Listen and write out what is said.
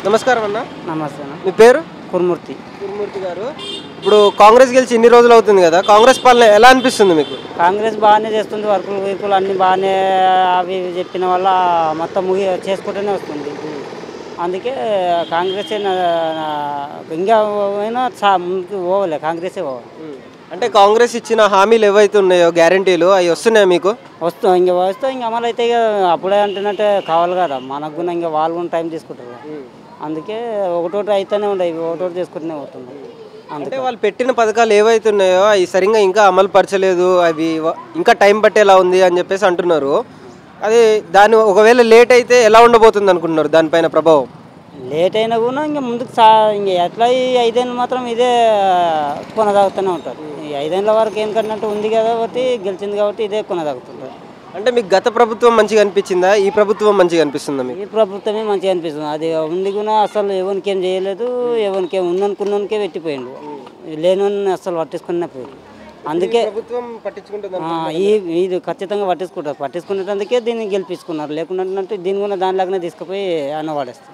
నమస్కారం అన్న. నమస్తే అన్న. మీ పేరు? కురుమూర్తి. కురుమూర్తి గారు, ఇప్పుడు కాంగ్రెస్ గెలిచి ఇన్ని రోజులు అవుతుంది కదా, కాంగ్రెస్ పాలన ఎలా అనిపిస్తుంది మీకు? కాంగ్రెస్ బాగానే చేస్తుంది, వర్కులు అన్నీ బాగానే అవి ఇవి చెప్పిన వల్ల మొత్తం చేసుకుంటూనే వస్తుంది. అందుకే కాంగ్రెస్ ఇంకా అయినా ముందుకు పోవాలి, కాంగ్రెసే పోవాలి. అంటే కాంగ్రెస్ ఇచ్చిన హామీలు ఏవైతే ఉన్నాయో గ్యారంటీలు అవి వస్తున్నాయా మీకు? వస్తే ఇంకా అమలు అయితే ఇక అప్పుడే అంటున్నట్టే కావాలి కదా, మనకు కూడా ఇంకా వాళ్ళు కూడా టైం తీసుకుంటారు. అందుకే ఒకటోటి అయితేనే ఉండవు, ఒకటోటి చేసుకుంటూనే పోతుంది. అంటే వాళ్ళు పెట్టిన పథకాలు ఏవైతే ఉన్నాయో అవి సరిగ్గా ఇంకా అమలు పరచలేదు, అవి ఇంకా టైం పట్టేలా ఉంది అని చెప్పేసి అంటున్నారు. అది దాని ఒకవేళ లేట్ అయితే ఎలా ఉండబోతుంది అనుకుంటున్నారు, దానిపైన ప్రభావం? లేట్ అయినా కూడా ఇంకా ముందుకు ఇంకా ఎట్లా ఈ 5 ఏళ్ళు మాత్రం ఇదే కొనసాగుతూనే ఉంటారు. ఈ 5 ఏళ్ళ వరకు ఏం కట్టినట్టు ఉంది కాబట్టి గెలిచింది కాబట్టి ఇదే కొనసాగుతుంటారు. అంటే మీకు గత ప్రభుత్వం మంచిగా అనిపించిందా, ఈ ప్రభుత్వం మంచిగా అనిపిస్తుందా మీకు? ఈ ప్రభుత్వమే మంచిగా అనిపిస్తుంది. అది ఉంది కూడా అసలు ఎవరికి ఏం చేయలేదు, ఎవరికి ఏం ఉందనుకున్నకే పెట్టిపోయిండు, లేని అసలు పట్టించుకునే పోయిండు. అందుకే ప్రభుత్వం పట్టించుకుంటుంది. ఇది ఖచ్చితంగా పట్టించుకుంటారు. పట్టించుకునేందుకే దీన్ని గెలిపించుకున్నారు, లేకుంటే దీన్ని కూడా దానిలాగానే తీసుకుపోయి అన్న వాడేస్తారు.